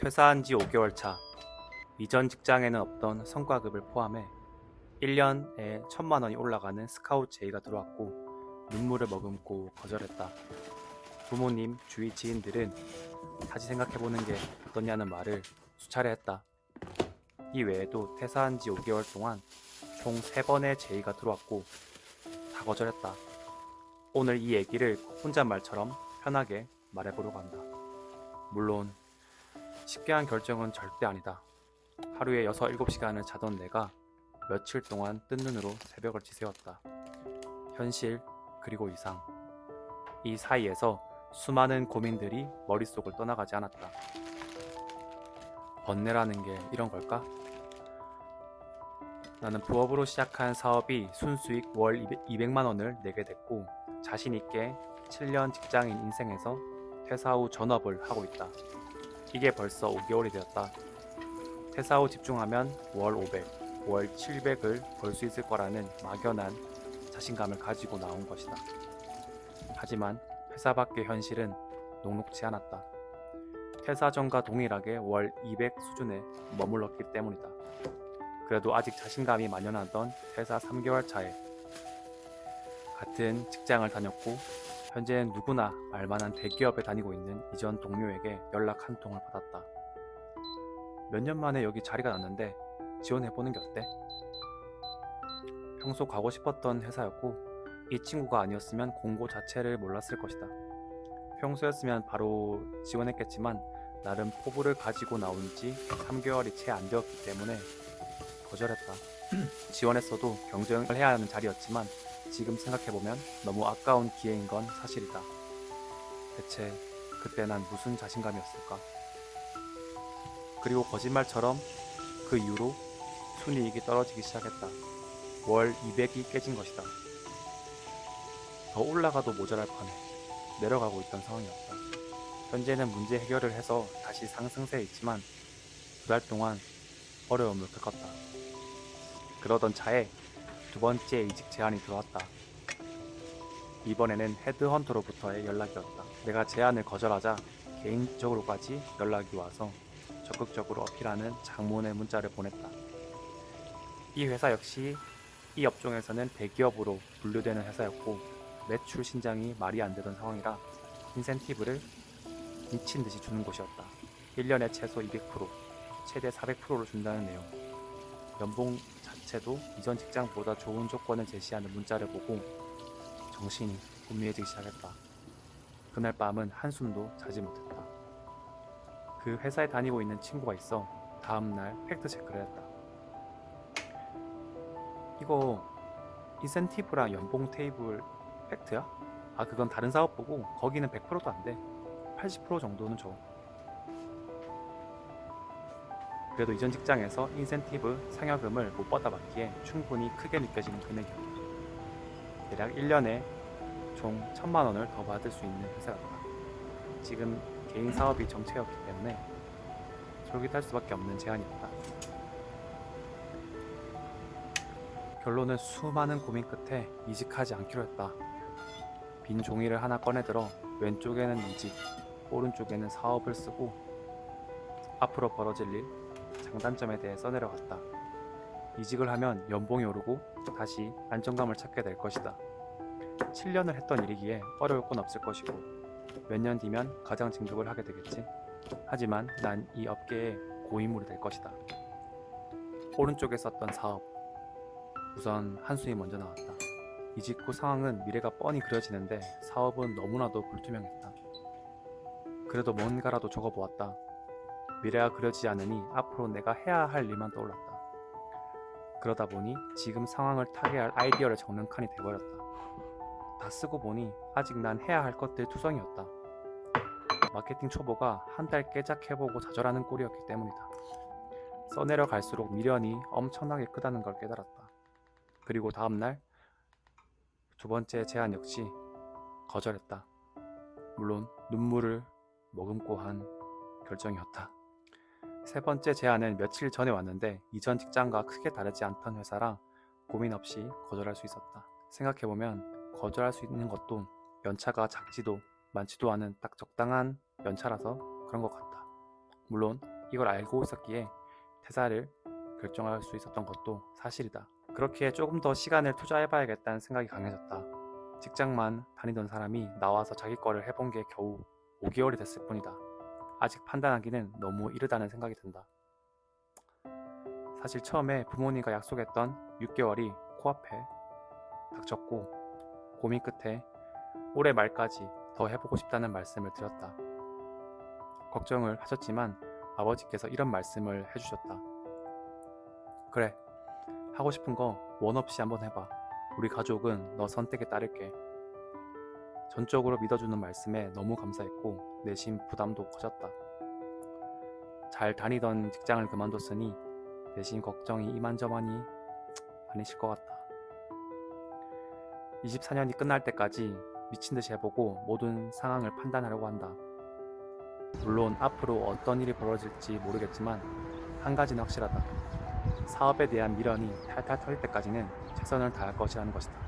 퇴사한 지 5개월 차, 이전 직장에는 없던 성과급을 포함해 1년에 1,000만 원이 올라가는 스카우트 제의가 들어왔고 눈물을 머금고 거절했다. 부모님, 주위 지인들은 다시 생각해보는 게 어떠냐는 말을 수차례 했다. 이 외에도 퇴사한 지 5개월 동안 총 3번의 제의가 들어왔고 다 거절했다. 오늘 이 얘기를 혼잣말처럼 편하게 말해보려고 한다. 물론 쉽게 한 결정은 절대 아니다. 하루에 6, 7시간을 자던 내가 며칠 동안 뜬 눈으로 새벽을 지새웠다. 현실 그리고 이상, 이 사이에서 수많은 고민들이 머릿속을 떠나가지 않았다. 번뇌라는 게 이런 걸까? 나는 부업으로 시작한 사업이 순수익 월 200만 원을 내게 됐고 자신 있게 7년 직장인 인생에서 퇴사 후 전업을 하고 있다. 이게 벌써 5개월이 되었다. 퇴사 후 집중하면 월 500, 월 700을 벌 수 있을 거라는 막연한 자신감을 가지고 나온 것이다. 하지만 회사 밖의 현실은 녹록지 않았다. 퇴사 전과 동일하게 월 200 수준에 머물렀기 때문이다. 그래도 아직 자신감이 만연하던 퇴사 3개월 차에 같은 직장을 다녔고 현재는 누구나 알만한 대기업에 다니고 있는 이전 동료에게 연락 한 통을 받았다. 몇 년 만에 여기 자리가 났는데 지원해보는 게 어때? 평소 가고 싶었던 회사였고 이 친구가 아니었으면 공고 자체를 몰랐을 것이다. 평소였으면 바로 지원했겠지만 나름 포부를 가지고 나온 지 3개월이 채 안 되었기 때문에 거절했다. 지원했어도 경쟁을 해야 하는 자리였지만 지금 생각해보면 너무 아까운 기회인 건 사실이다. 대체 그때 난 무슨 자신감이었을까? 그리고 거짓말처럼 그 이후로 순이익이 떨어지기 시작했다. 월 200이 깨진 것이다. 더 올라가도 모자랄 판에 내려가고 있던 상황이었다. 현재는 문제 해결을 해서 다시 상승세에 있지만 2달 동안 어려움을 겪었다. 그러던 차에 두 번째 이직 제안이 들어왔다. 이번에는 헤드헌터로부터의 연락이었다. 내가 제안을 거절하자 개인적으로까지 연락이 와서 적극적으로 어필하는 장문의 문자를 보냈다. 이 회사 역시 이 업종에서는 대기업으로 분류되는 회사였고 매출 신장이 말이 안 되던 상황이라 인센티브를 미친 듯이 주는 곳이었다. 1년에 최소 200%, 최대 400%를 준다는 내용. 연봉 자체도 이전 직장보다 좋은 조건을 제시하는 문자를 보고 정신이 혼미해지기 시작했다. 그날 밤은 한숨도 자지 못했다. 그 회사에 다니고 있는 친구가 있어 다음날 팩트 체크를 했다. 이거 인센티브랑 연봉 테이블 팩트야? 아, 그건 다른 사업 보고 거기는 100%도 안 돼. 80% 정도는 줘. 그래도 이전 직장에서 인센티브 상여금을 못 받아봤기에 충분히 크게 느껴지는 금액이었다. 대략 1년에 총 1,000만 원을 더 받을 수 있는 회사였다. 지금 개인 사업이 정체였기 때문에 솔깃할 수밖에 없는 제안이었다. 결론은 수많은 고민 끝에 이직하지 않기로 했다. 빈 종이를 하나 꺼내들어 왼쪽에는 이직, 오른쪽에는 사업을 쓰고 앞으로 벌어질 일, 장단점에 대해 써내려갔다. 이직을 하면 연봉이 오르고 다시 안정감을 찾게 될 것이다. 7년을 했던 일이기에 어려울 건 없을 것이고 몇 년 뒤면 과장 진급을 하게 되겠지. 하지만 난 이 업계의 고인물이 될 것이다. 오른쪽에 썼던 사업, 우선 한숨이 먼저 나왔다. 이직 후 상황은 미래가 뻔히 그려지는데 사업은 너무나도 불투명했다. 그래도 뭔가라도 적어보았다. 미래가 그려지지 않으니 앞으로 내가 해야 할 일만 떠올랐다. 그러다 보니 지금 상황을 타개할 아이디어를 적는 칸이 돼버렸다. 다 쓰고 보니 아직 난 해야 할 것들 투성이었다. 마케팅 초보가 한 달 깨작해보고 좌절하는 꼴이었기 때문이다. 써내려갈수록 미련이 엄청나게 크다는 걸 깨달았다. 그리고 다음날 두 번째 제안 역시 거절했다. 물론 눈물을 머금고 한 결정이었다. 세 번째 제안은 며칠 전에 왔는데 이전 직장과 크게 다르지 않던 회사라 고민 없이 거절할 수 있었다. 생각해보면 거절할 수 있는 것도 연차가 작지도 많지도 않은 딱 적당한 연차라서 그런 것 같다. 물론 이걸 알고 있었기에 퇴사를 결정할 수 있었던 것도 사실이다. 그렇기에 조금 더 시간을 투자해봐야겠다는 생각이 강해졌다. 직장만 다니던 사람이 나와서 자기 거를 해본 게 겨우 5개월이 됐을 뿐이다. 아직 판단하기는 너무 이르다는 생각이 든다. 사실 처음에 부모님과 약속했던 6개월이 코앞에 닥쳤고 고민 끝에 올해 말까지 더 해보고 싶다는 말씀을 드렸다. 걱정을 하셨지만 아버지께서 이런 말씀을 해주셨다. 그래, 하고 싶은 거 원 없이 한번 해봐. 우리 가족은 너 선택에 따를게. 전적으로 믿어주는 말씀에 너무 감사했고 내심 부담도 커졌다. 잘 다니던 직장을 그만뒀으니 내심 걱정이 이만저만이 아니실 것 같다. 24년이 끝날 때까지 미친듯이 해보고 모든 상황을 판단하려고 한다. 물론 앞으로 어떤 일이 벌어질지 모르겠지만 한 가지는 확실하다. 사업에 대한 미련이 탈탈 털릴 때까지는 최선을 다할 것이라는 것이다.